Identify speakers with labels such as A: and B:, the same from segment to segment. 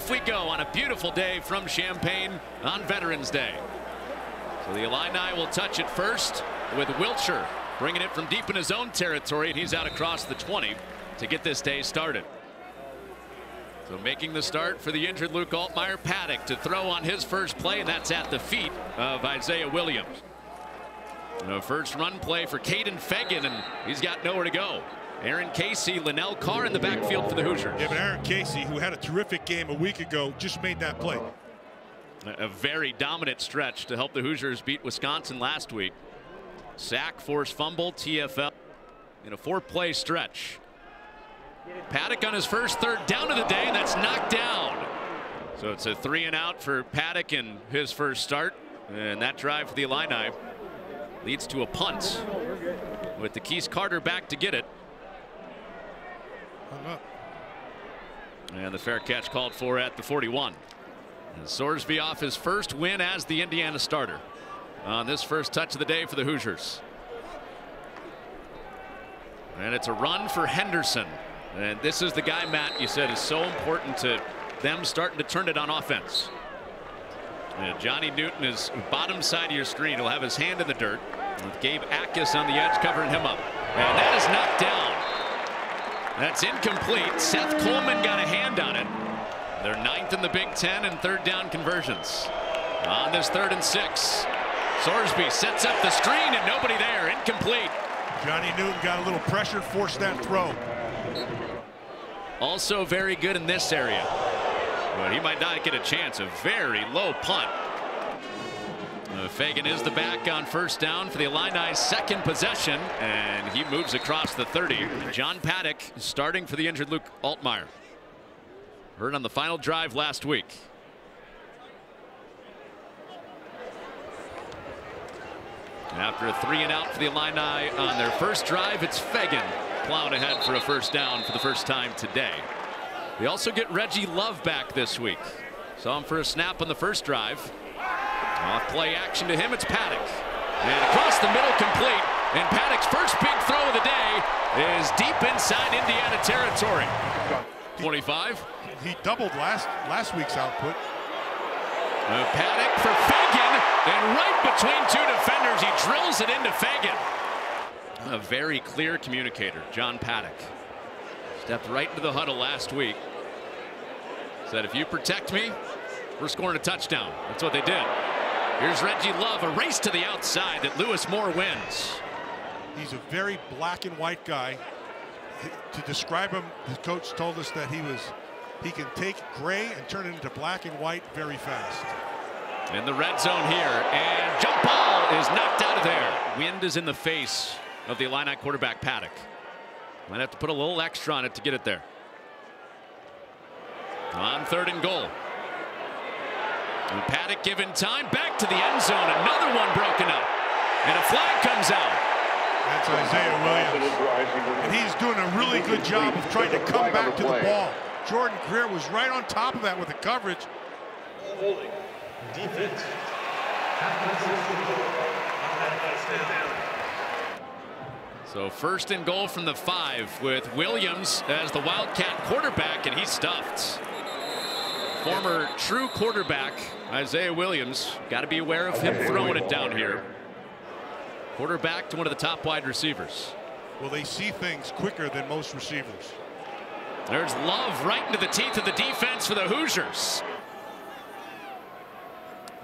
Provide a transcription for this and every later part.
A: off we go on a beautiful day from Champaign on Veterans Day. So the Illini will touch it first with Wiltshire bringing it from deep in his own territory, and he's out across the 20 to get this day started. So making the start for the injured Luke Altmaier, Paddock to throw on his first play, and that's at the feet of Isaiah Williams. A first run play for Caden Fegan, and he's got nowhere to go. Aaron Casey, Linnell Carr in the backfield for the Hoosiers.
B: Yeah, but Aaron Casey, who had a terrific game a week ago, just made that play.
A: A very dominant stretch to help the Hoosiers beat Wisconsin last week. Sack, forced fumble, TFL in a 4-play stretch. Paddock on his first third down of the day, and that's knocked down. So it's a 3-and-out for Paddock in his first start, and that drive for the Illini leads to a punt with the Keys Carter back to get it. And the fair catch called for at the 41. And Sorsby off his first win as the Indiana starter on this first touch of the day for the Hoosiers. And it's a run for Henderson. And this is the guy, Matt, you said is so important to them starting to turn it on offense. And Johnny Newton is bottom side of your screen. He'll have his hand in the dirt with Gabe Akis on the edge covering him up. And that is knocked down. That's incomplete. Seth Coleman got a hand on it. They're 9th in the Big Ten in third down conversions. On this 3rd and 6. Sorsby sets up the screen and nobody there. Incomplete.
B: Johnny Newton got a little pressure, forced that throw.
A: Also very good in this area. But he might not get a chance. A very low punt. Fagan is the back on first down for the Illini's second possession, and he moves across the 30. John Paddock starting for the injured Luke Altmaier. Hurt on the final drive last week. After a 3-and-out for the Illini on their first drive, it's Fagan plowing ahead for a first down for the first time today. They also get Reggie Love back this week. Saw him for a snap on the first drive. Off play action to him, it's Paddock. And across the middle, complete. And Paddock's first big throw of the day is deep inside Indiana territory. 25.
B: He doubled last week's output.
A: Paddock for Fagan, and right between two defenders, he drills it into Fagan. A very clear communicator, John Paddock. Stepped right into the huddle last week. Said, if you protect me, we're scoring a touchdown. That's what they did. Here's Reggie Love, a race to the outside that Lewis Moore wins.
B: He's a very black and white guy. To describe him, the coach told us that he can take gray and turn it into black and white very fast.
A: In the red zone here, and jump ball is knocked out of there. Wind is in the face of the Illini quarterback Paddock. Might have to put a little extra on it to get it there. On 3rd and goal. And Paddock given time back to the end zone. Another one broken up. And a flag comes out.
B: That's Isaiah Williams. And he's doing a really good job of trying to come back to the ball. Jordan Greer was right on top of that with the coverage.
C: Holding. Defense.
A: So 1st and goal from the 5 with Williams as the Wildcat quarterback, and he's stuffed. Former true quarterback Isaiah Williams. Got to be aware of him throwing it down here. Quarterback to one of the top wide receivers.
B: Well, they see things quicker than most receivers.
A: There's Love right into the teeth of the defense for the Hoosiers.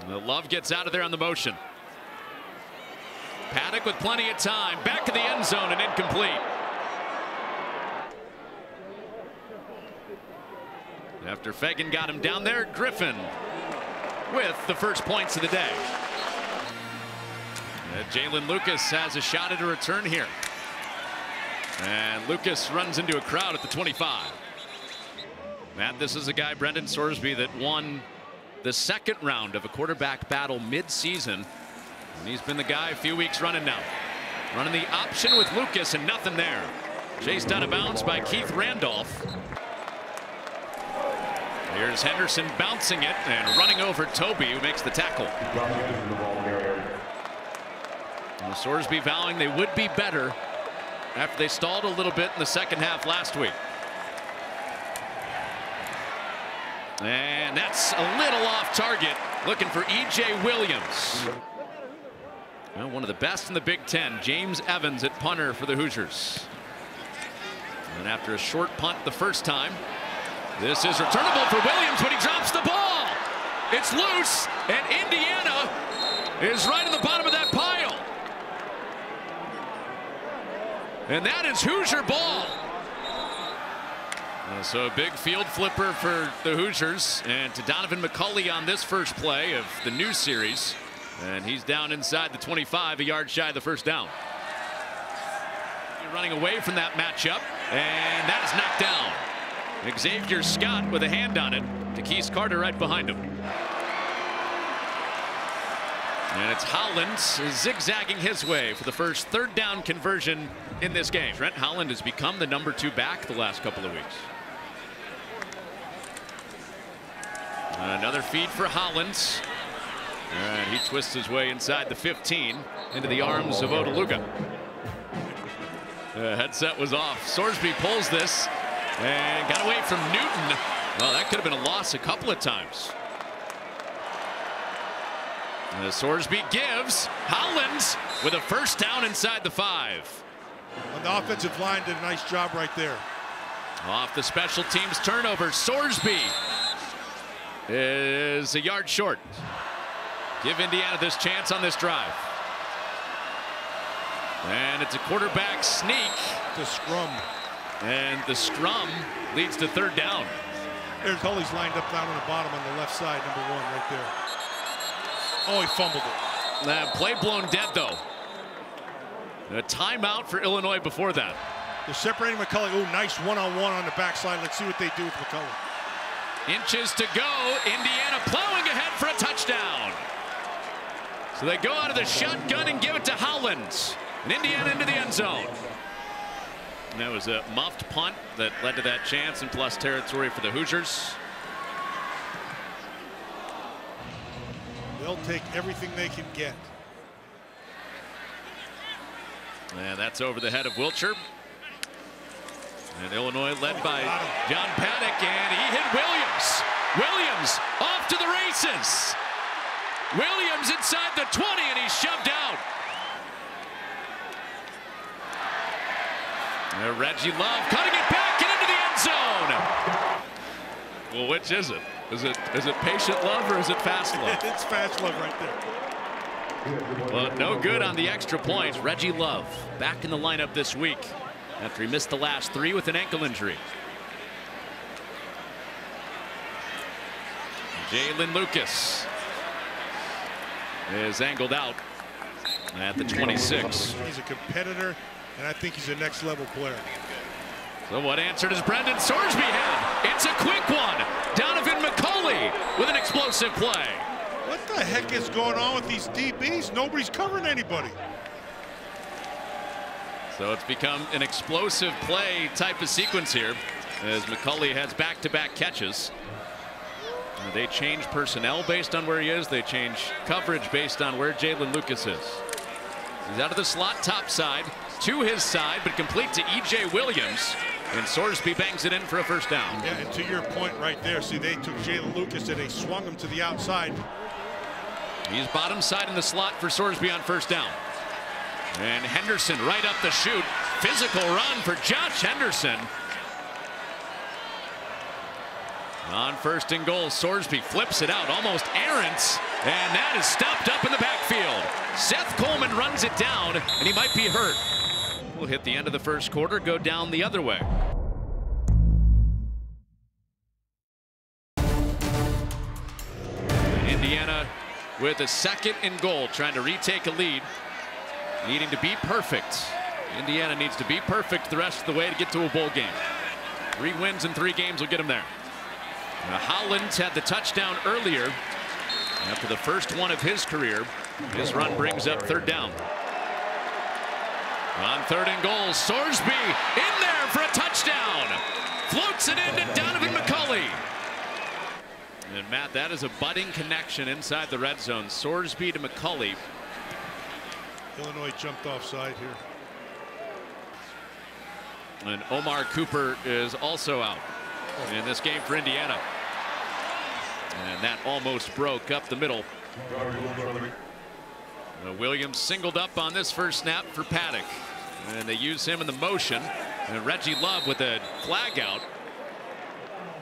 A: And the Love gets out of there on the motion. Paddock with plenty of time. Back to the end zone and incomplete. After Fagan got him down there, Griffin with the first points of the day. Jalen Lucas has a shot at a return here. And Lucas runs into a crowd at the 25. Matt, this is a guy, Brendan Sorsby, that won the 2nd round of a quarterback battle mid-season. And he's been the guy a few weeks running now. Running the option with Lucas and nothing there. Chased out of bounds by Keith Randolph. Here's Henderson bouncing it and running over Toby, who makes the tackle. And Sorsby vowing they would be better after they stalled a little bit in the second half last week. And that's a little off target. Looking for E.J. Williams. Well, one of the best in the Big Ten, James Evans at punter for the Hoosiers. And after a short punt the first time, this is returnable for Williams, but he drops the ball. It's loose, and Indiana is right in the bottom of that pile. And that is Hoosier ball. So a big field flipper for the Hoosiers, and to Donovan McCulley on this first play of the new series. And he's down inside the 25, a yard shy of the first down. You're running away from that matchup, and that is knocked down. Xavier Scott with a hand on it. Takis Carter right behind him. And it's Hollins zigzagging his way for the first third down conversion in this game. Trent Holland has become the #2 back the last couple of weeks. Another feed for Hollins. And he twists his way inside the 15 into the arms of Odeluga. The headset was off. Sorsby pulls this and got away from Newton. Well, that could have been a loss a couple of times. Sorsby gives. Hollins with a first down inside the 5.
B: And the offensive line did a nice job right there.
A: Off the special teams turnover, Sorsby is a yard short. Give Indiana this chance on this drive. And it's a quarterback sneak.
B: The scrum.
A: And the scrum leads to third down.
B: There's Hully's lined up down on the bottom on the left side, #1 right there. Oh, he fumbled it.
A: That play blown dead, though. A timeout for Illinois before that.
B: They're separating McCulley. Oh, nice one-on-one on the backside. Let's see what they do with McCulley.
A: Inches to go. Indiana plowing ahead for a touchdown. So they go out of the shotgun and give it to Hollins. And Indiana into the end zone. And that was a muffed punt that led to that chance and plus territory for the Hoosiers.
B: They'll take everything they can get.
A: And that's over the head of Wiltshire. And Illinois led by John Paddock, and he hit Williams. Williams off to the races. Williams inside the 20, and he's shoved out. And Reggie Love cutting it back and into the end zone. Well, which is it? Is it patient love or is it fast love?
B: It's fast love right there.
A: Well, no good on the extra points. Reggie Love back in the lineup this week after he missed the last 3 with an ankle injury. Jalen Lucas is angled out at the 26.
B: He's a competitor, and I think he's a next level player.
A: So what answer does Brendan Sorsby have? It's a quick one. Donovan McCulley with an explosive play.
B: What the heck is going on with these DBs? Nobody's covering anybody.
A: So it's become an explosive play type of sequence here as McCulley has back-to-back catches. They change personnel based on where he is. They change coverage based on where Jalen Lucas is. He's out of the slot top side to his side, but complete to E.J. Williams. And Sorsby bangs it in for a first down.
B: Yeah, and to your point right there, see, they took Jalen Lucas and they swung him to the outside.
A: He's bottom side in the slot for Sorsby on first down. And Henderson right up the chute. Physical run for Josh Henderson. On first and goal, Sorsby flips it out, almost errant, and that is stopped up in the backfield. Seth Coleman runs it down, and he might be hurt. We'll hit the end of the first quarter, go down the other way. Indiana with a second and goal, trying to retake a lead, needing to be perfect. Indiana needs to be perfect the rest of the way to get to a bowl game. 3 wins in 3 games will get them there. Now, Hollins had the touchdown earlier after the first one of his career. His run brings up third down. On third and goal, Sorsby in there for a touchdown. Floats it into Donovan McCulley. And Matt, that is a budding connection inside the red zone. Sorsby to McCulley.
B: Illinois jumped offside here.
A: And Omar Cooper is also out in this game for Indiana. And that almost broke up the middle. Williams singled up on this first snap for Paddock. And they use him in the motion. And Reggie Love with a flag out.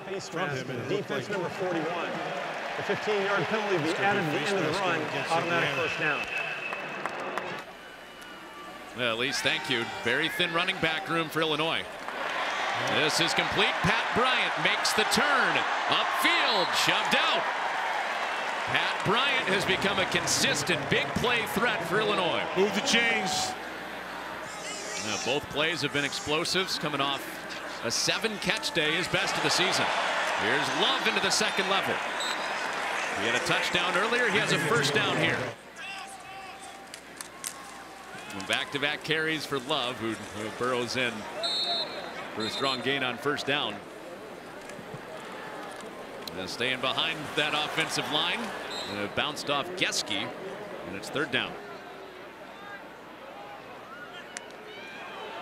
C: Face mask, defense number 41. The 15-yard penalty be added to the end of the run. Automatic first down.
A: Well, at least, thank you. Very thin running back room for Illinois. This is complete. Pat Bryant makes the turn. Upfield, shoved out. Pat Bryant has become a consistent big play threat for Illinois.
B: Move the chains.
A: Both plays have been explosives, coming off a 7-catch day, his best of the season. Here's Love into the second level. He had a touchdown earlier. He has a first down here. Back-to-back carries for Love, who burrows in for a strong gain on first down. Staying behind that offensive line. Bounced off Geske, and it's third down.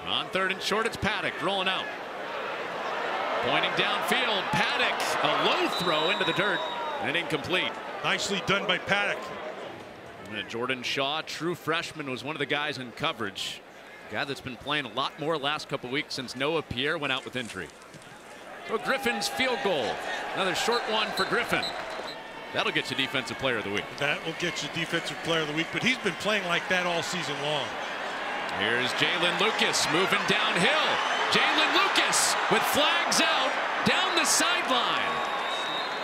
A: On third and short, it's Paddock rolling out. Pointing downfield, Paddock, a low throw into the dirt, and incomplete.
B: Nicely done by Paddock.
A: Jordan Shaw, true freshman, was one of the guys in coverage. A guy that's been playing a lot more last couple weeks since Noah Pierre went out with injury. So Griffin's field goal. Another short one for Griffin. That'll get you Defensive Player of the Week.
B: That will get you Defensive Player of the Week, but he's been playing like that all season long.
A: Here's Jalen Lucas moving downhill. Jalen Lucas with flags out down the sideline.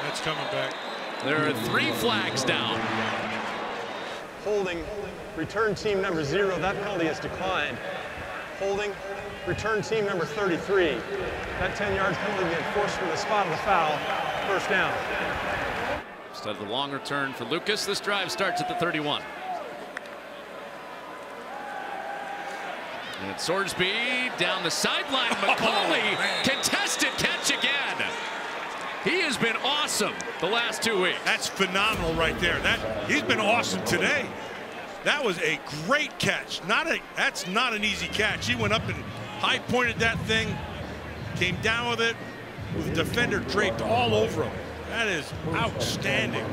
B: That's coming back.
A: There are 3 flags down.
C: Holding, return team number 0. That penalty has declined. Holding, return team number 33. That 10-yard penalty being enforced from the spot of the foul. First down.
A: Instead of the long return for Lucas, this drive starts at the 31. And Sorsby down the sideline. McCauley, contested catch again. He has been awesome the last 2 weeks.
B: That's phenomenal right there. He's been awesome today. That was a great catch. That's not an easy catch. He went up and high pointed that thing, came down with it, with the defender draped all over him. That is outstanding.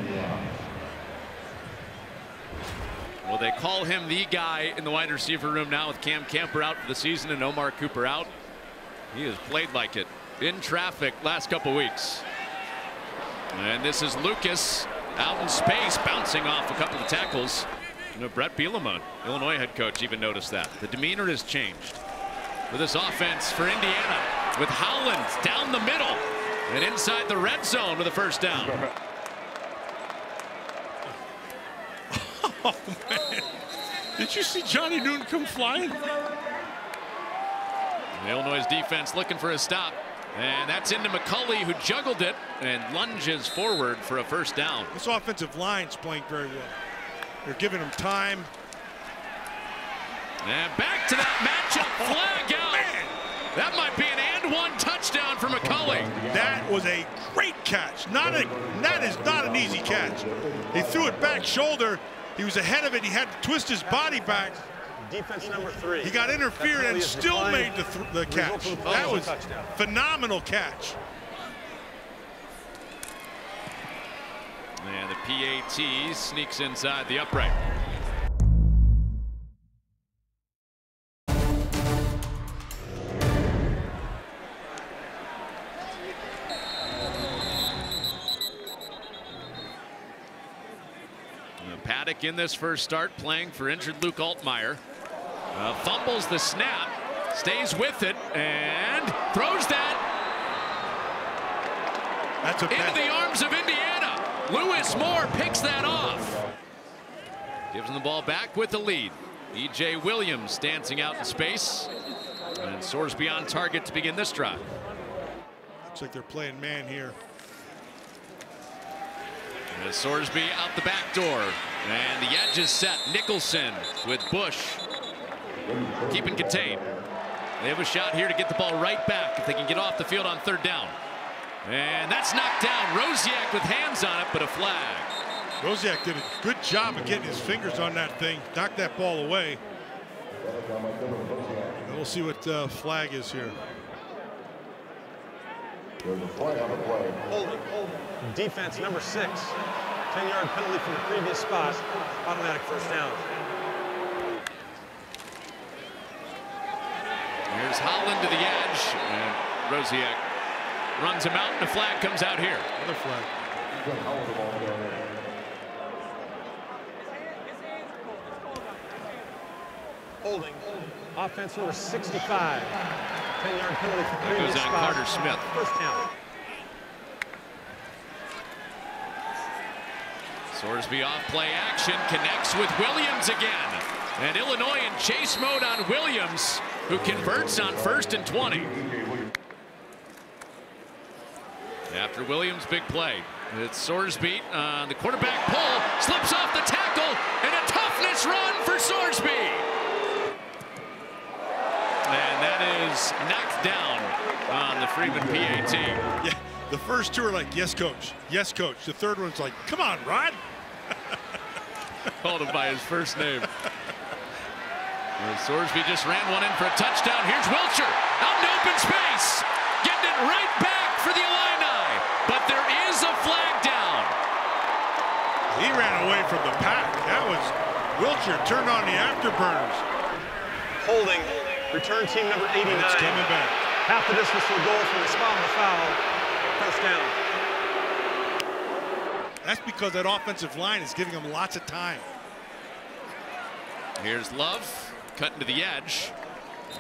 A: Well, they call him the guy in the wide receiver room now with Cam Camper out for the season and Omar Cooper out. He has played like it in traffic last couple weeks. And this is Lucas out in space, bouncing off a couple of tackles. You know, Brett Bielema, Illinois head coach, even noticed that. The demeanor has changed with this offense for Indiana, with Howland down the middle and inside the red zone with a first down.
B: Oh, man. Did you see Johnny Newton come flying?
A: The Illinois defense looking for a stop. And that's into McCauley, who juggled it and lunges forward for a first down.
B: This offensive line's playing very well. They're giving him time.
A: And back to that matchup, flag out.
B: Man.
A: That might be an and-one touchdown for McCauley.
B: That was a great catch. That is not an easy catch. He threw it back shoulder. He was ahead of it. He had to twist his body back.
C: Defense number 3.
B: He got interfered and still made the catch. That was a phenomenal catch.
A: And the PAT sneaks inside the upright. Paddock in this first start playing for injured Luke Altmaier. Fumbles the snap, stays with it, and throws that into the arms of Indiana. Lewis Moore picks that off. Gives him the ball back with the lead. E.J. Williams dancing out in space. And Sorsby on target to begin this drive.
B: Looks like they're playing man here.
A: And Sorsby out the back door. And the edge is set. Nicholson with Bush keeping contained. They have a shot here to get the ball right back if they can get off the field on third down. And that's knocked down. Rosiak with hands on it, but a flag.
B: Rosiak did a good job of getting his fingers on that thing, knocked that ball away. And we'll see what flag is here.
C: Holding. Defense number 6. 10-yard penalty from the previous spot. Automatic first down.
A: Here's Holland to the edge, and Rosiak runs him out, and a flag comes out here.
B: Another flag.
C: Holding. Offense number 65. 10-yard penalty from the
A: That
C: previous
A: goes on
C: spot.
A: Carter Smith.
C: First down.
A: Sorsby off play action, connects with Williams again. And Illinois in chase mode on Williams, who converts on 1st and 20. After Williams' big play, it's Sorsby on the quarterback pull, slips off the tackle, and a toughness run for Sorsby. And that is knocked down on the Freeman PAT.
B: Yeah, the first two are like, yes, coach. Yes, coach. The third one's like, come on, Rod.
A: Called him by his first name. Sorsby just ran one in for a touchdown. Here's Wilcher out in open space, getting it right back for the Illini. But there is a flag down.
B: He ran away from the pack. That was Wilcher turned on the afterburners.
C: Holding. Return team number 89.
B: It's coming back.
C: Half the distance to the goal from the spot of the foul. First down.
B: That's because that offensive line is giving them lots of time.
A: Here's Love cutting to the edge,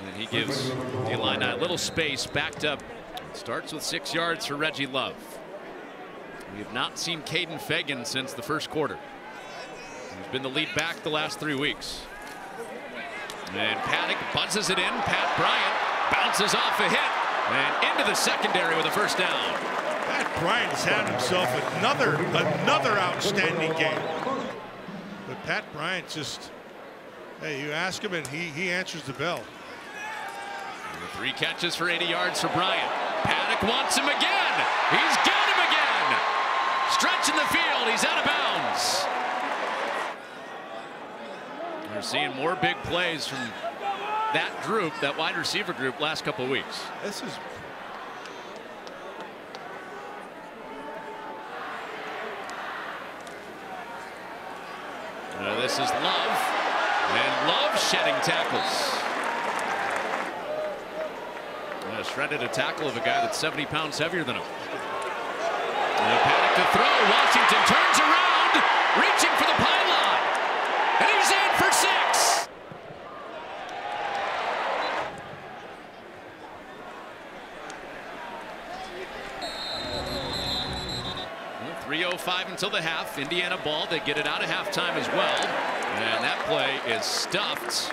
A: and he gives the Illini a little space, backed up. Starts with 6 yards for Reggie Love. We have not seen Caden Fagan since the first quarter. He's been the lead back the last 3 weeks. And Paddock buzzes it in. Pat Bryant bounces off a hit and into the secondary with a first down.
B: Pat Bryant has had himself another outstanding game. But Pat Bryant just, hey, you ask him and he answers the bell.
A: 3 catches for 80 yards for Bryant. Paddock wants him again. He's got him again. Stretching the field. He's out of bounds. We're seeing more big plays from that group, that wide receiver group, last couple of weeks.
B: This is.
A: This is Love, and Love shedding tackles. Shredded a tackle of a guy that's 70 pounds heavier than him. And Paddock to throw. Washington turns around, reaching for the pylon, and he's in for 6. 3:05 until the half. Indiana ball. They get it out of halftime as well. And that play is stuffed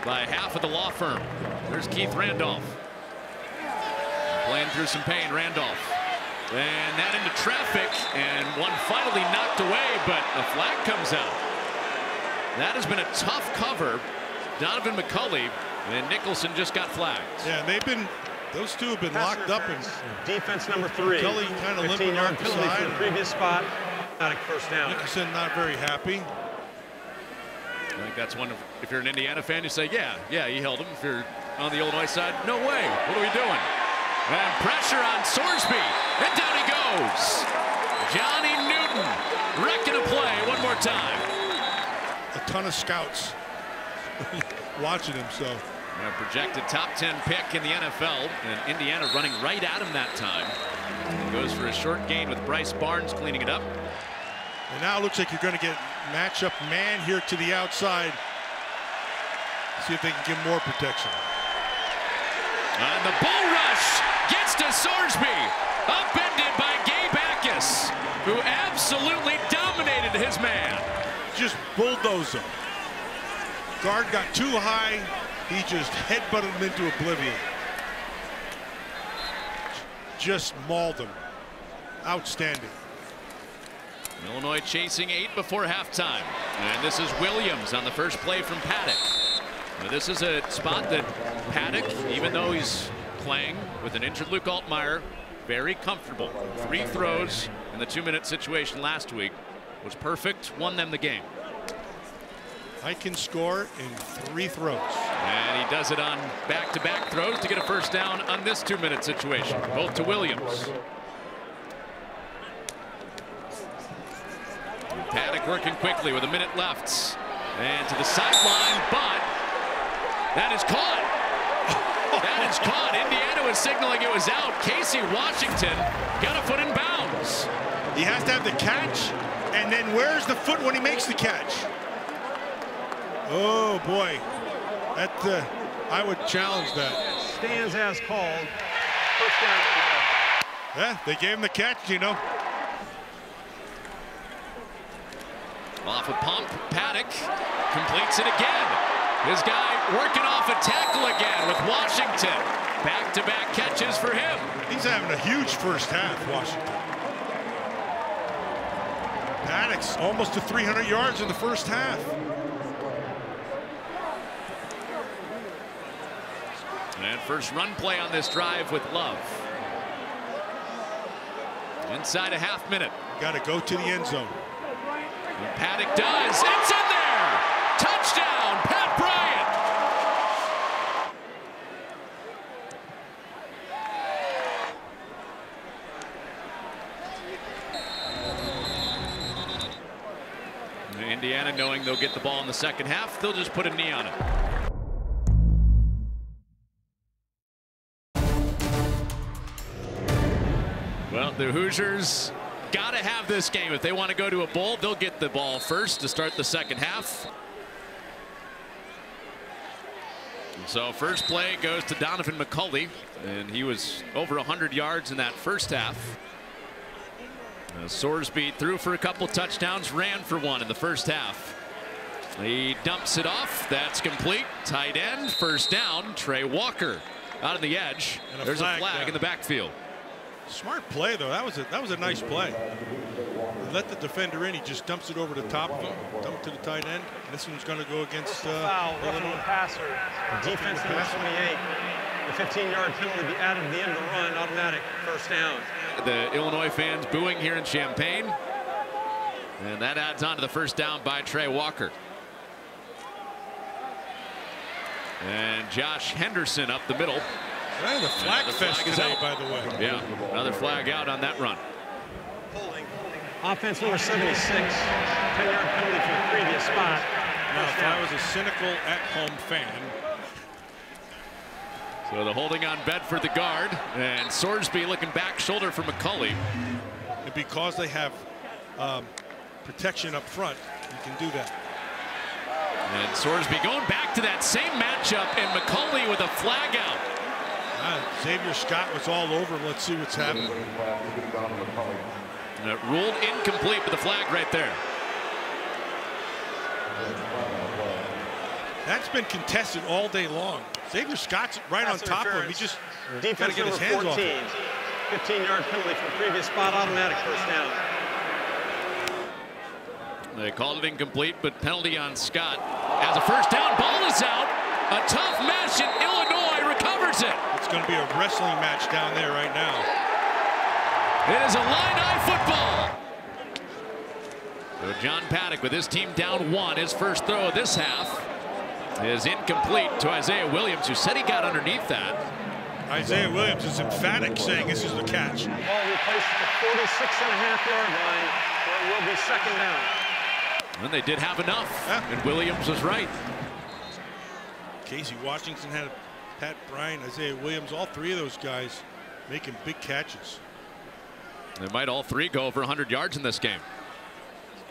A: by half of the law firm. There's Keith Randolph. Playing through some pain, Randolph. And that into traffic, and one finally knocked away, but a flag comes out. That has been a tough cover. Donovan McCulley and Nicholson just got flagged.
B: Yeah, those two have been locked up. And
C: defense number 3.
B: McCulley kind of limping off the
C: penalty
B: side.
C: from the previous spot. First down.
B: Nicholson not very happy.
A: I think that's one of, if you're an Indiana fan, you say, yeah, he held him. If you're on the Illinois side, no way. What are we doing? And pressure on Sorsby, and down he goes. Johnny Newton wrecking a play one more time.
B: A ton of scouts watching him, so.
A: A projected top 10 pick in the NFL, and Indiana running right at him that time. Goes for a short gain with Bryce Barnes cleaning it up.
B: And now it looks like you're going to get matchup man here to the outside. See if they can give more protection.
A: And the bull rush gets to Sorsby, upended by Gabe Backus, who absolutely dominated his man.
B: Just bulldozed him. Guard got too high. He just headbutted him into oblivion. Just mauled him. Outstanding.
A: Illinois chasing 8 before halftime. And this is Williams on the first play from Paddock. Now, this is a spot that Paddock, even though he's playing with an injured Luke Altmaier, very comfortable. 3 throws in the 2-minute situation last week. Was perfect, won them the game.
B: I can score in 3 throws.
A: And he does it on back-to-back throws to get a first down on this 2-minute situation. Both to Williams. Paddock working quickly with a minute left. And to the sideline, but that is caught. That is caught. Indiana was signaling it was out. Casey Washington got a foot in bounds.
B: He has to have the catch, and then where's the foot when he makes the catch? Oh boy, that I would challenge that.
C: Stands as called. First down.
B: Yeah, they gave him the catch, you know.
A: Off a pump, Paddock completes it again. His guy working off a tackle again with Washington. Back-to-back catches for him.
B: He's having a huge first half, Washington. Paddock's almost to 300 yards in the first half.
A: And first run play on this drive with Love. Inside a half minute.
B: Got to go to the end zone.
A: And Paddock does. It's in there. Touchdown, Pat Bryant. Indiana, knowing they'll get the ball in the second half, they'll just put a knee on it. Well, the Hoosiers got to have this game. If they want to go to a bowl, they'll get the ball first to start the second half. So first play goes to Donovan McCulley, and he was over 100 yards in that first half. Sorsby threw for a couple touchdowns, ran for one in the first half. He dumps it off. That's complete. Tight end, first down. Trey Walker out on the edge. There's a flag in the backfield.
B: Smart play, though. That was a nice play. Let the defender in. He just dumps it over the top of him, dump it to the tight end. This one's going to go against
C: foul, roughing the passer. Defense number 28. The 15-yard penalty be added to the end of the run. Automatic first down.
A: The Illinois fans booing here in Champaign, and that adds on to the first down by Trey Walker. And Josh Henderson up the middle.
B: The flag fest today, by the way.
A: Yeah, another flag out on that run.
C: Holding. Offense number 76. 10-yard penalty from the previous spot.
B: Now, if I was a cynical at-home fan.
A: So the holding on Bedford, the guard, and Sorsby looking back shoulder for McCulley.
B: And because they have protection up front, you can do that.
A: And Sorsby going back to that same matchup, and McCulley with a flag out.
B: Xavier Scott was all over. Let's see what's happening.
A: And it ruled incomplete, but the flag right there.
B: That's been contested all day long. Xavier Scott's right on top of him. He just got to get his hands off it.
C: 15-yard penalty from the previous spot, automatic first down.
A: They called it incomplete, but penalty on Scott. As a first down, ball is out. A tough mesh, and Illinois recovers it.
B: It's going to be a wrestling match down there right now.
A: It is Illini football. So John Paddock with his team down one. His first throw of this half is incomplete to Isaiah Williams, who said he got underneath that.
B: Isaiah Williams is emphatic, saying this is the catch.
C: Ball replaced at the 46.5-yard line, where it will be second down.
A: And they did have enough, and Williams was right.
B: Casey Washington had Pat Bryant, Isaiah Williams, all three of those guys making big catches.
A: They might all three go over 100 yards in this game.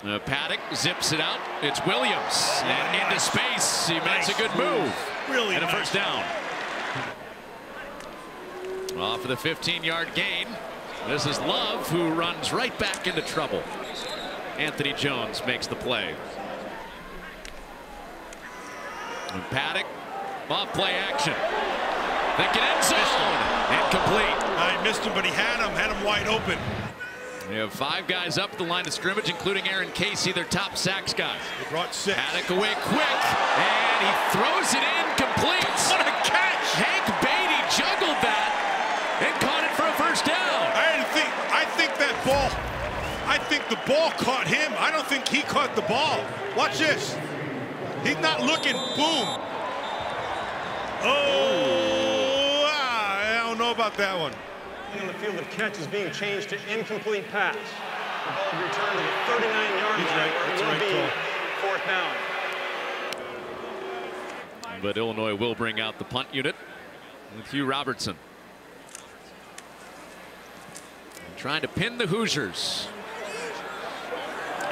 A: Paddock zips it out. It's Williams, and into space. He makes a good move.
B: Really
A: and a
B: nice.
A: first down. Off of the 15-yard gain. This is Love, who runs right back into trouble. Anthony Jones makes the play. And Paddock, off play action. Thinking end zone. Incomplete.
B: I missed him, but he had him wide open.
A: They have 5 guys up the line of scrimmage, including Aaron Casey, their top sacks guy.
B: They brought 6.
A: Paddock away quick, and he throws it in, complete.
B: What a catch!
A: Hank Beatty juggled that and caught it for a first down.
B: I think the ball caught him. I don't think he caught the ball. Watch this. He's not looking. Boom. know about that one.
C: On the field of catch is being changed to incomplete pass. The ball will return to the 39-yard line where it will be fourth down.
A: But Illinois will bring out the punt unit with Hugh Robertson. Trying to pin the Hoosiers.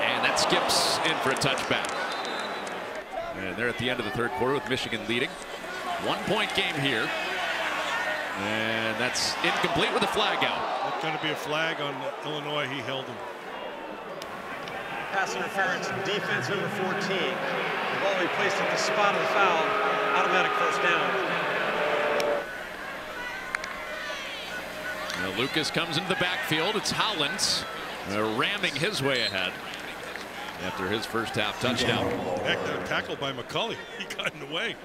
A: And that skips in for a touchback. And they're at the end of the third quarter with Michigan leading. 1-point game here. And that's incomplete with a flag out.
B: That's going to be a flag on Illinois. He held him.
C: Pass interference, defense number 14. The ball will be placed at the spot of the foul. Automatic first down.
A: Now Lucas comes into the backfield. It's Hollins ramming his way ahead after his first half touchdown.
B: Heck, that tackle by McCulley. He got in the way.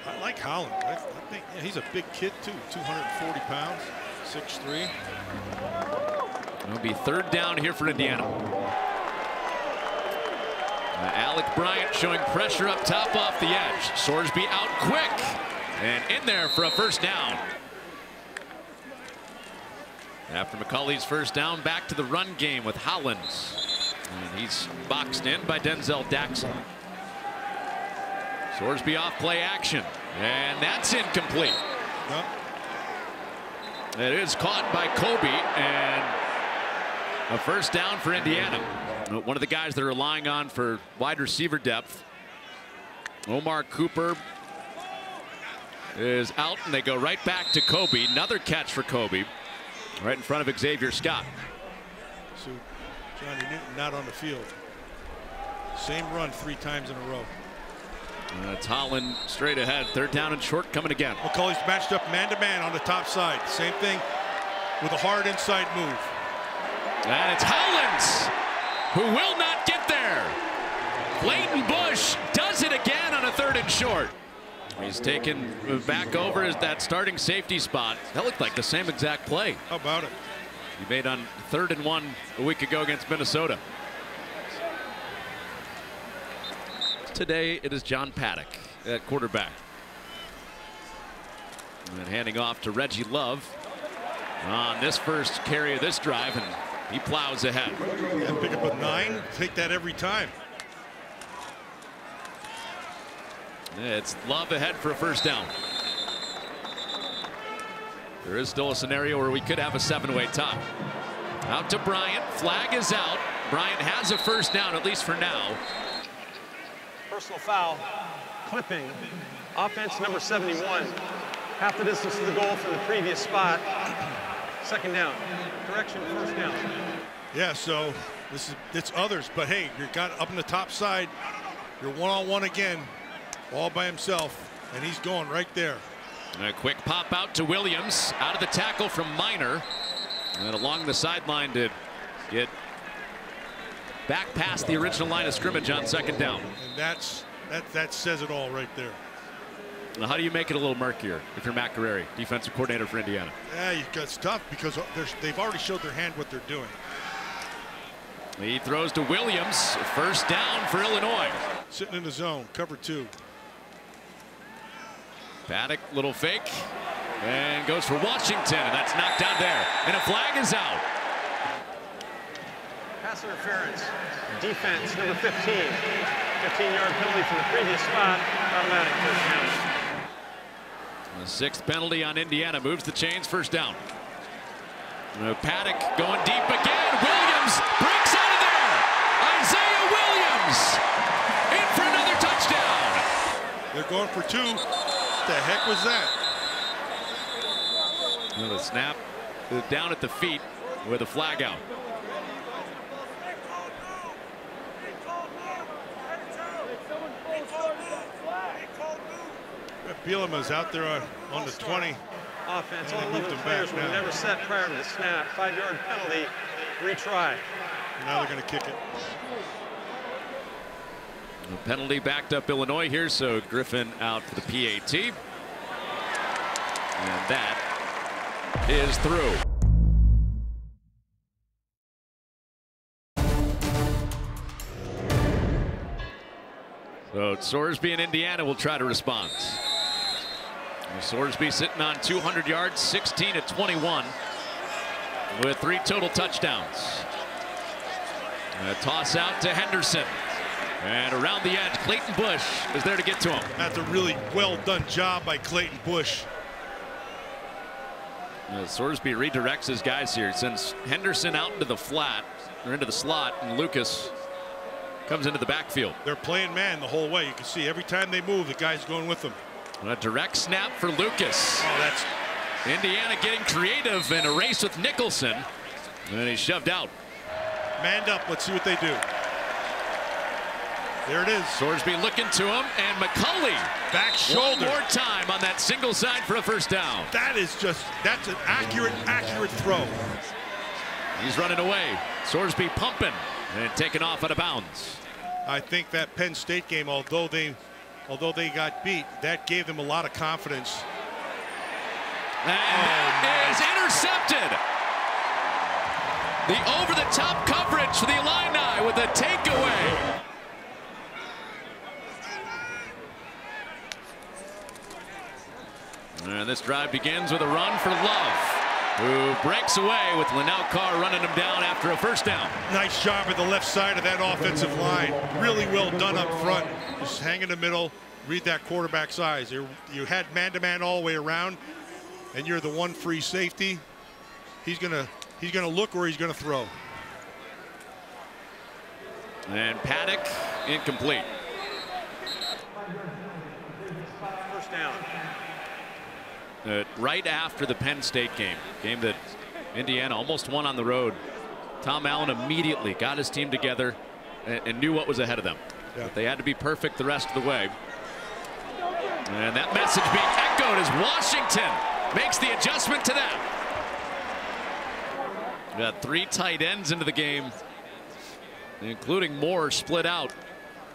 B: I like Hollins. I think he's a big kid too. 240 pounds, 6'3".
A: It'll be third down here for Indiana. Alec Bryant showing pressure up top off the edge. Sorsby out quick and in there for a first down. After McCulley's first down, back to the run game with Hollins. And he's boxed in by Denzel Daxon. Sorsby off play action. And that's incomplete.
B: Yep.
A: It is caught by Kobe and a first down for Indiana. One of the guys they're relying on for wide receiver depth. Omar Cooper is out and they go right back to Kobe. Another catch for Kobe. Right in front of Xavier Scott.
B: So Johnny Newton not on the field. Same run 3 times in a row.
A: It's Holland straight ahead. Third down and short coming again.
B: McCulley's matched up man-to-man on the top side. Same thing with a hard inside move.
A: And it's Hollins who will not get there. Clayton Bush does it again on a third and short. He's taken back over as that starting safety spot. That looked like the same exact play.
B: How about it?
A: He made on 3rd and 1 a week ago against Minnesota. Today it is John Paddock at quarterback. And handing off to Reggie Love on this first carry of this drive, and he plows ahead.
B: Yeah, pick up a 9, take that every time.
A: It's Love ahead for a first down. There is still a scenario where we could have a 7-way tie. Out to Bryant. Flag is out. Bryant has a first down, at least for now.
C: Personal foul, clipping. Offense number 71. Half the distance to the goal from the previous spot. Second down. Correction, first down.
B: Yeah, so it's others, but hey, you got up in the top side. You're one-on-one again, all by himself, and he's going right there.
A: A quick pop out to Williams, out of the tackle from Minor, and along the sideline to get back past the original line of scrimmage on second down.
B: And that says it all right there.
A: Now, how do you make it a little murkier if you're Matt Guerrieri, defensive coordinator for Indiana?
B: Yeah, it's tough because they've already showed their hand what they're doing.
A: He throws to Williams. First down for Illinois.
B: Sitting in the zone, cover 2.
A: Paddock, little fake, and goes for Washington, and that's knocked down there. And a flag is out.
C: Pass interference. Defense number 15. 15-yard penalty from the previous spot. Automatic first down.
A: The 6th penalty on Indiana moves the chains. First down. Paddock going deep again. Williams breaks out of there. Isaiah Williams in for another touchdown.
B: They're going for 2. What the heck was that?
A: The snap down at the feet with a flag out.
C: Bielema is out there on the 20. Offense, all 11 players were never set prior to the snap. 5-yard penalty, retry.
B: Now they're going to kick it.
A: The penalty backed up Illinois here, so Griffin out for the PAT. And that is through. So Sorsby and Indiana will try to respond. Sorsby sitting on 200 yards, 16 at 21, with 3 total touchdowns. A toss out to Henderson. And around the edge, Clayton Bush is there to get to him.
B: That's a really well done job by Clayton Bush.
A: Sorsby redirects his guys here. Sends Henderson out into the flat, or into the slot, and Lucas comes into the backfield.
B: They're playing man the whole way. You can see every time they move, the guy's going with them.
A: A direct snap for Lucas.
B: Oh, that's
A: Indiana getting creative in a race with Nicholson. And he's shoved out.
B: manned up. Let's see what they do. There it is.
A: Sorsby looking to him, and McCulley
B: back shoulder.
A: One more time on that single side for a first down.
B: That's an accurate throw.
A: He's running away. Sorsby pumping and taken off out of bounds.
B: I think that Penn State game, although they got beat, that gave them a lot of confidence.
A: And that is intercepted. The over-the-top coverage for the Illini with a takeaway. And this drive begins with a run for Love, who breaks away with Linnell Carr running him down after a first down.
B: Nice job at the left side of that offensive line. Really well done up front. Just hang in the middle, read that quarterback's eyes. You had man-to-man all the way around, and you're the one free safety. He's gonna look where he's gonna throw.
A: And Paddock incomplete.
C: First down.
A: Right after the Penn State game that Indiana almost won on the road, Tom Allen immediately got his team together and knew what was ahead of them.
B: Yeah.
A: But they had to be perfect the rest of the way. And that message being echoed as Washington makes the adjustment to that. Got 3 tight ends into the game, including Moore split out.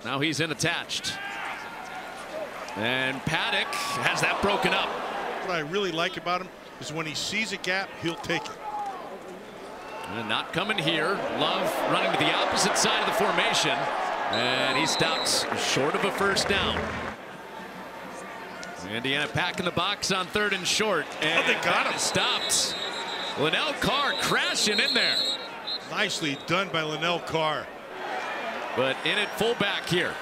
A: Now he's in attached. And Paddock has that broken up.
B: What I really like about him is when he sees a gap, he'll take it.
A: And not coming here. Love running to the opposite side of the formation. And he stops short of a first down. Indiana packing the box on 3rd and short. And
B: they got him.
A: Stopped. Linnell Carr crashing in there.
B: Nicely done by Linnell Carr.
A: But in at fullback here.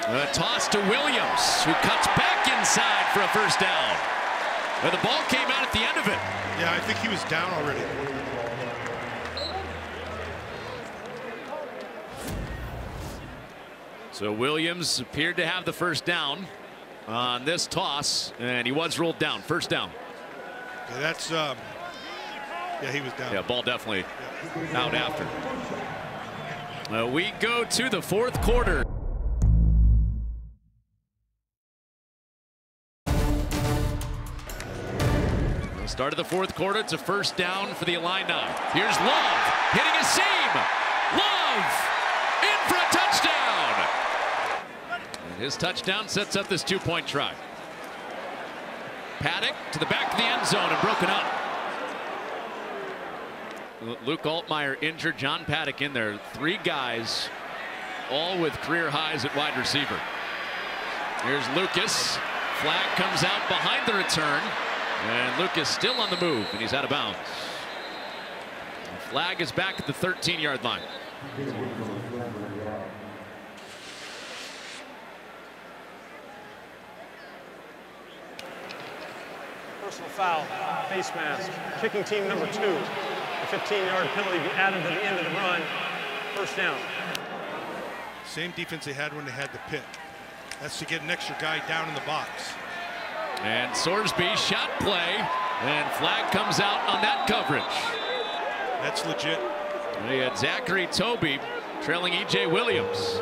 A: A toss to Williams, who cuts back inside for a first down. But the ball came out at the end of it.
B: Yeah, I think he was down already.
A: So Williams appeared to have the first down on this toss, and he was ruled down. First down.
B: Yeah, that's yeah, he was down.
A: Yeah, ball definitely out after. We go to the 4th quarter. Start of the 4th quarter. It's a first down for the Illini. Here's Love hitting a seam. Love in for a touchdown. And his touchdown sets up this 2-point try. Paddock to the back of the end zone and broken up. Luke Altmaier injured. John Paddock in there. 3 guys, all with career highs at wide receiver. Here's Lucas. Flag comes out behind the return. And Lucas still on the move, and he's out of bounds. The flag is back at the 13-yard line.
C: Personal foul, face mask, kicking team number 2. A 15-yard penalty be added to the end of the run. First down.
B: Same defense they had when they had the pit. That's to get an extra guy down in the box.
A: And Sorsby shot play, and flag comes out on that coverage.
B: That's legit.
A: We had Zachary Toby trailing E.J. Williams.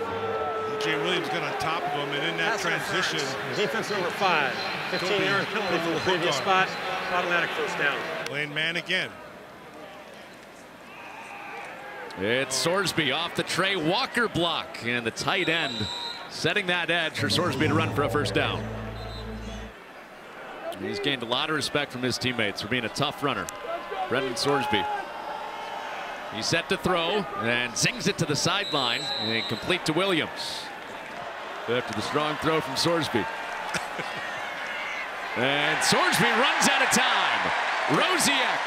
B: E.J. Williams got on top of him, and in that transition.
C: Defense number 5. 15-yard penalty from the previous spot. Automatic first down.
B: Playing man again.
A: It's Sorsby off the Trey Walker block, and the tight end setting that edge for Sorsby to run for a first down. He's gained a lot of respect from his teammates for being a tough runner. Brendan Sorsby. He's set to throw and zings it to the sideline and complete to Williams. After the strong throw from Sorsby. And Sorsby runs out of time. Rosiek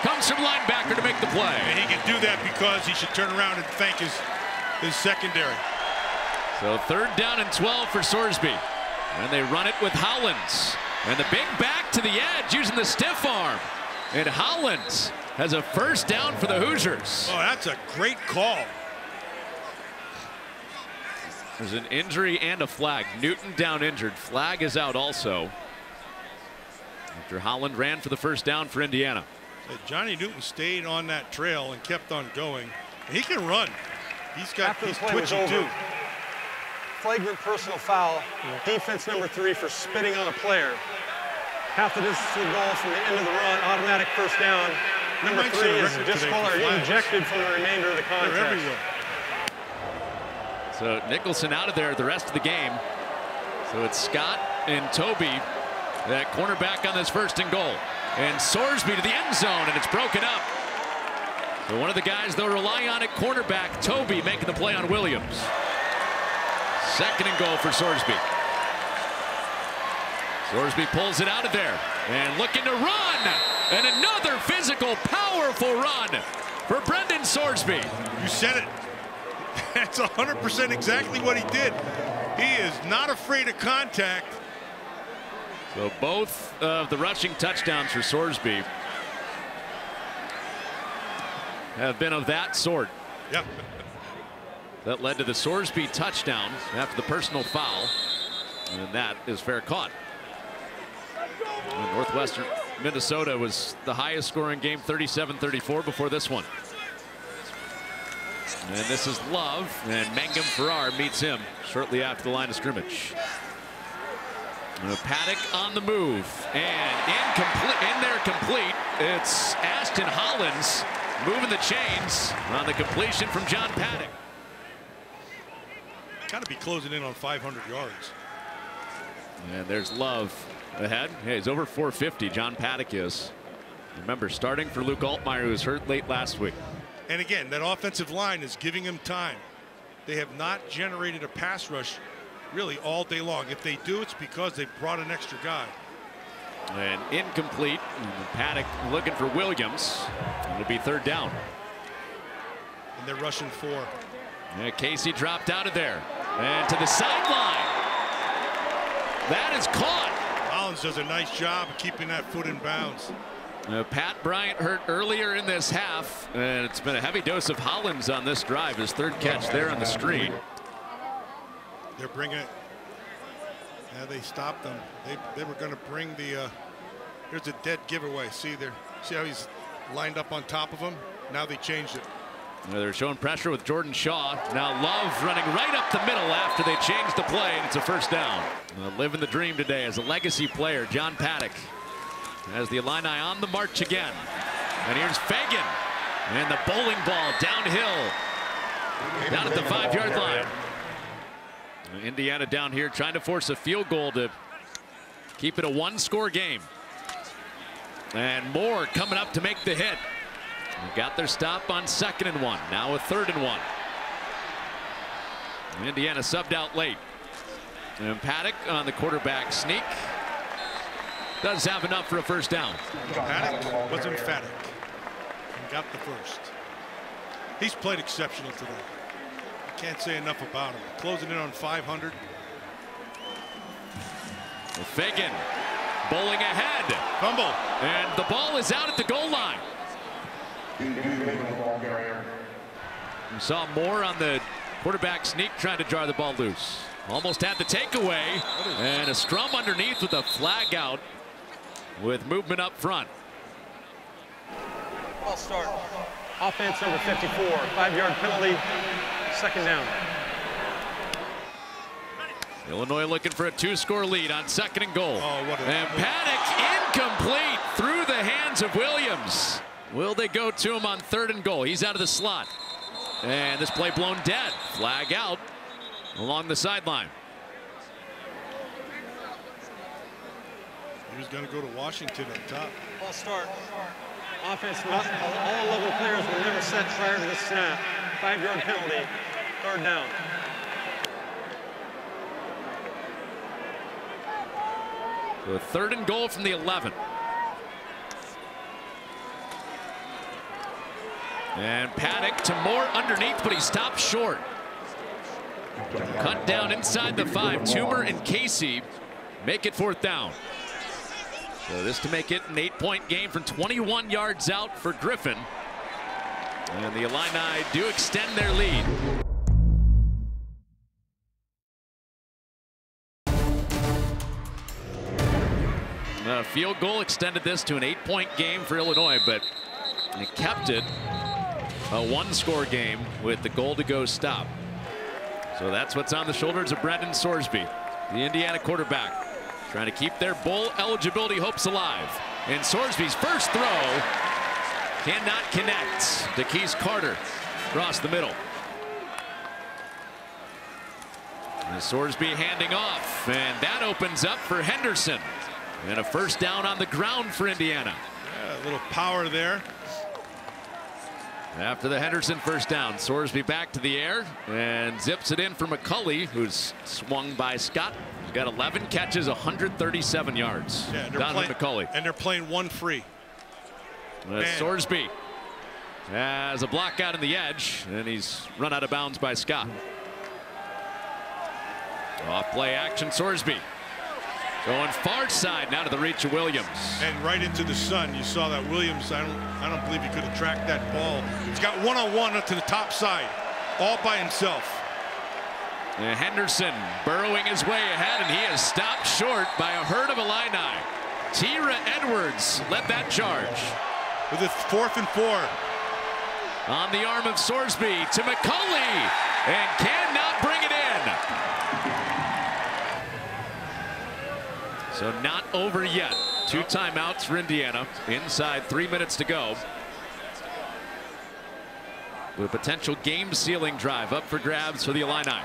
A: comes from linebacker to make the play.
B: And he can do that because he should turn around and thank his secondary.
A: So 3rd down and 12 for Sorsby. And they run it with Hollins. And the big back to the edge using the stiff arm. And Hollins has a 1st down for the Hoosiers.
B: Oh, that's a great call.
A: There's an injury and a flag. Newton down injured. Flag is out also. After Holland ran for the 1st down for Indiana.
B: Johnny Newton stayed on that trail and kept on going. And he can run. He's twitchy too.
C: Flagrant personal foul. Defense number 3 for spitting on a player. Half the distance to the goal from the end of the run. Automatic 1st down. Number 3 is disqualified or ejected from the remainder of the contest.
A: So Nicholson out of there the rest of the game. So it's Scott and Toby, that cornerback on this 1st and goal. And Sorsby to the end zone, and it's broken up. So one of the guys they'll rely on at cornerback, Toby, making the play on Williams. 2nd and goal for Sorsby. Sorsby pulls it out of there and looking to run. And another physical, powerful run for Brendan Sorsby.
B: You said it. That's 100% exactly what he did. He is not afraid of contact.
A: So both of the rushing touchdowns for Sorsby have been of that sort.
B: Yep.
A: That led to the Sorsby touchdown after the personal foul. And that is fair caught. And Northwestern Minnesota was the highest scoring game, 37-34 before this one. And this is Love, and Mangum Farrar meets him shortly after the line of scrimmage. Paddock on the move, and in there complete. It's Ashton Hollins moving the chains on the completion from John Paddock.
B: Got to be closing in on 500 yards.
A: And there's Love ahead. Yeah, he's over 450. John Paddock is. Remember, starting for Luke Altmaier, who was hurt late last week.
B: And again, that offensive line is giving him time. They have not generated a pass rush really all day long. If they do, it's because they brought an extra guy.
A: And incomplete. And Paddock looking for Williams. It'll be 3rd down.
B: And they're rushing 4.
A: Yeah, Casey dropped out of there. And to the sideline. That is caught.
B: Hollins does a nice job of keeping that foot in bounds.
A: Pat Bryant hurt earlier in this half, and it's been a heavy dose of Hollins on this drive. His 3rd catch there on the screen.
B: They're bringing it. Yeah, they stopped them. They were going to bring the. There's a dead giveaway. See how he's lined up on top of him. Now they changed it.
A: They're showing pressure with Jordan Shaw. Now Love running right up the middle after they changed the play, and it's a 1st down. Living the dream today as a legacy player, John Paddock. As the Illini on the march again. And here's Fagan. And the bowling ball downhill. Down at the 5-yard line. Indiana down here trying to force a field goal to keep it a 1-score game. And Moore coming up to make the hit. They got their stop on 2nd and 1. Now a 3rd and 1. Indiana subbed out late. And Paddock on the quarterback sneak. Does have enough for a 1st down.
B: Paddock was emphatic and got the 1st. He's played exceptional today. Can't say enough about him. Closing in on 500.
A: Fagan bowling ahead.
B: Fumble.
A: And the ball is out at the goal line. We saw Moore on the quarterback sneak trying to draw the ball loose. Almost had the takeaway. And a scrum underneath with a flag out. With movement up front.
C: Ball start. Offense number 54. 5-yard penalty. 2nd down.
A: Illinois looking for a 2-score lead on 2nd and goal. And Paddock incomplete through the hands of Williams. Will they go to him on 3rd and goal? He's out of the slot. And this play blown dead. Flag out along the sideline.
B: He was going to go to Washington up top.
C: Ball start. Offense, all 11 players were never set prior to the snap. 5-yard penalty. 3rd down.
A: So 3rd and goal from the 11. And Paddock to Moore underneath, but he stopped short. Cut down inside the 5. Toomer and Casey make it 4th down. So this to make it an 8-point game from 21 yards out for Griffin. And the Illini do extend their lead. A field goal extended this to an 8-point game for Illinois, but it kept it a 1-score game with the goal-to-go stop. So that's what's on the shoulders of Brendan Sorsby, the Indiana quarterback, trying to keep their bowl eligibility hopes alive. And Sorsby's first throw cannot connect. DeKeys Carter across the middle. And Sorsby handing off, and that opens up for Henderson. And a first down on the ground for Indiana.
B: Yeah, a little power there.
A: After the Henderson first down, Sorsby back to the air and zips it in for McCulley, who's swung by Scott. He's got 11 catches, 137 yards.
B: Yeah,
A: Donovan McCulley.
B: And they're playing one free.
A: Sorsby has a block out on the edge, and he's run out of bounds by Scott. Off play action, Sorsby. Going far side now to the reach of Williams.
B: And right into the sun. You saw that Williams, I don't believe he could have tracked that ball. He's got one-on-one up to the top side, all by himself.
A: And Henderson burrowing his way ahead, and he is stopped short by a herd of Illini. Tira Edwards led that charge.
B: With a 4th and 4.
A: On the arm of Sorsby to McCulley, and cannot bring it in. So not over yet. 2 timeouts for Indiana. Inside 3 minutes to go. With a potential game-sealing drive up for grabs for the Illini.
B: And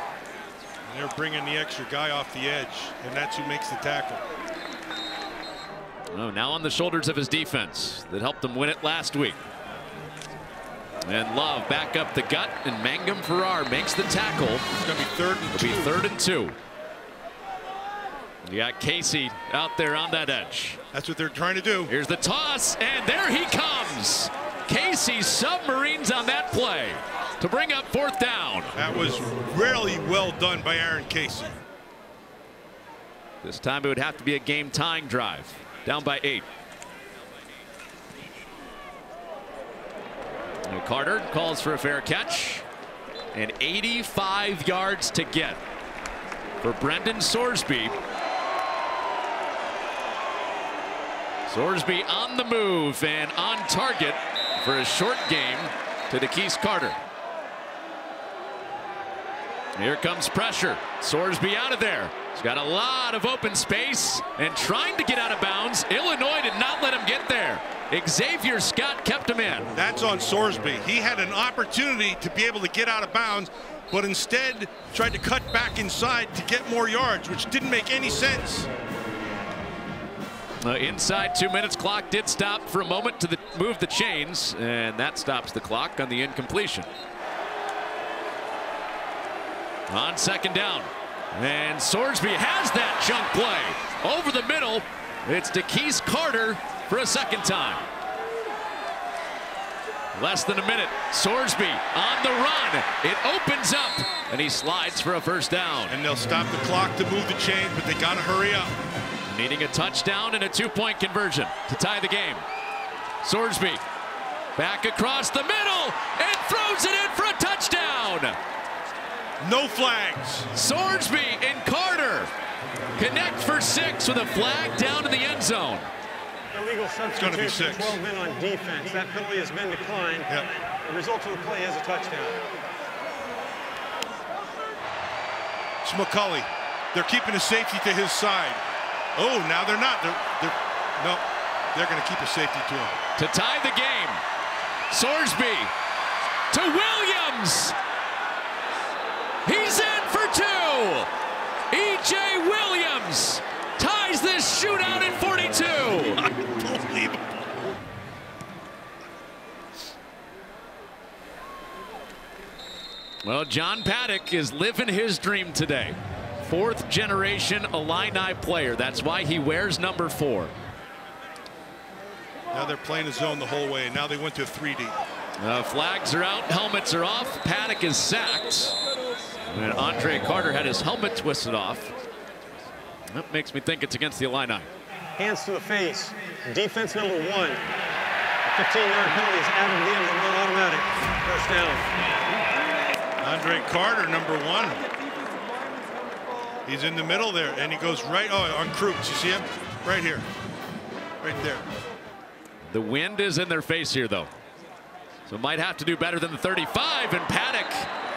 B: they're bringing the extra guy off the edge, and that's who makes the tackle.
A: Oh, now on the shoulders of his defense that helped them win it last week. And Love back up the gut, and Mangum Farrar makes the tackle.
B: It's going to be 3rd and 2.
A: It'll be 3rd and 2. You got Casey out there on that edge.
B: That's what they're trying to do.
A: Here's the toss, and there he comes. Casey submarines on that play to bring up 4th down.
B: That was really well done by Aaron Casey.
A: This time it would have to be a game-tying drive. Down by 8. And Carter calls for a fair catch. And 85 yards to get for Brendan Sorsby. Sorsby on the move and on target for a short game to DeKeys Carter. Here comes pressure. Sorsby out of there. He's got a lot of open space and trying to get out of bounds. Illinois did not let him get there. Xavier Scott kept him in.
B: That's on Sorsby. He had an opportunity to be able to get out of bounds, but instead tried to cut back inside to get more yards, which didn't make any sense.
A: Inside 2 minutes, clock did stop for a moment to move the chains, and that stops the clock on the incompletion. On 2nd down, and Sorsby has that chunk play over the middle. It's DeKeys Carter for a 2nd time. Less than a minute. Sorsby on the run. It opens up, and he slides for a 1st down.
B: And they'll stop the clock to move the chains, but they got to hurry up.
A: Needing a touchdown and a 2-point conversion to tie the game. Sorsby back across the middle and throws it in for a touchdown.
B: No flags.
A: Sorsby and Carter connect for 6 with a flag down in the end zone.
C: Illegal substitution, 12 men on defense. That penalty has been declined.
B: Yep.
C: The result of the play is a touchdown.
B: It's McCulley. They're keeping the safety to his side. Oh, now they're not. No, they're going to keep a safety to him.
A: To tie the game, Sorsby to Williams. He's in for 2. E.J. Williams ties this shootout at 42.
B: Unbelievable.
A: Well, John Paddock is living his dream today. fourth generation Illini player. That's why he wears number 4.
B: Now they're playing the zone the whole way. Now they went to 3D.
A: Flags are out, helmets are off. Paddock is sacked. And Andre Carter had his helmet twisted off. That makes me think it's against the Illini.
C: Hands to the face. Defense number 1. A 15-yard penalty is added to the end of the run automatic. First down.
B: Andre Carter, number 1. He's in the middle there, and he goes right on Krutz. You see him? Right here. Right there.
A: The wind is in their face here, though. So might have to do better than the 35, and Paddock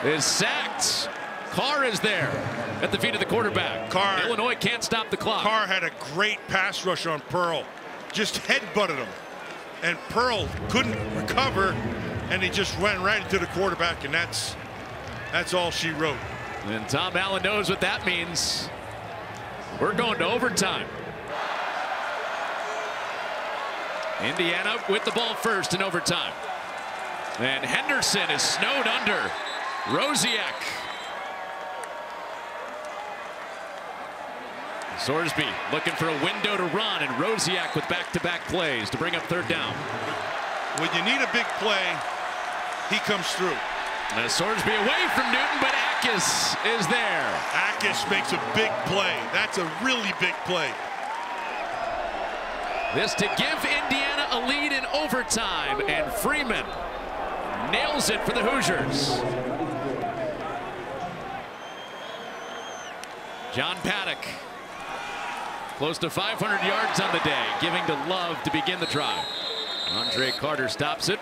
A: is sacked. Carr is there at the feet of the quarterback.
B: Carr,
A: Illinois can't stop the clock.
B: Carr had a great pass rush on Pearl. Just headbutted him. And Pearl couldn't recover, and he just went right into the quarterback, and that's all she wrote.
A: And Tom Allen knows what that means. We're going to overtime. Indiana with the ball first in overtime. And Henderson is snowed under. Rosiak. Sorsby looking for a window to run, and Rosiak with back-to-back plays to bring up third down.
B: When you need a big play, he comes through.
A: Sorsby away from Newton, but Akis is there.
B: Akis makes a big play. That's a really big play.
A: This to give Indiana a lead in overtime, and Freeman nails it for the Hoosiers. John Paddock, close to 500 yards on the day, giving to Love to begin the drive. Andre Carter stops it,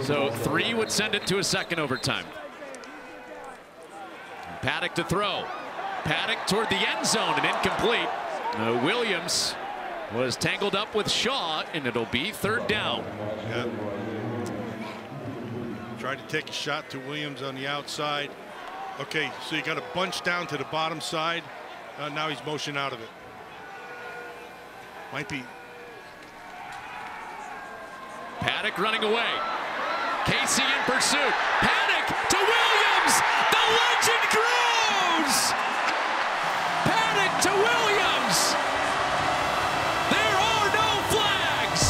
A: so 3 would send it to a second overtime. Paddock to throw. Paddock toward the end zone and incomplete. Williams was tangled up with Shaw, and it'll be third down.
B: Yeah. Tried to take a shot to Williams on the outside. Okay, so you got a bunch down to the bottom side. Now he's motion out of it. Might be.
A: Paddock running away. Casey in pursuit. Paddock to Williams. The legend grows. Paddock to Williams. There are no flags.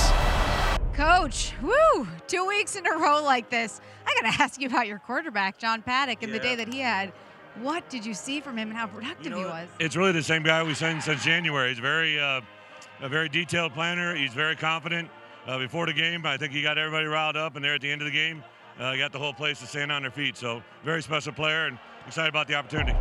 D: Coach, woo, 2 weeks in a row like this. I got to ask you about your quarterback, John Paddock, and the day that he had. What did you see from him and how productive he was?
E: It's really the same guy we've seen since January. He's a very detailed planner. He's very confident. Before the game, I think he got everybody riled up, and there at the end of the game, he got the whole place to stand on their feet. So very special player, and excited about the opportunity.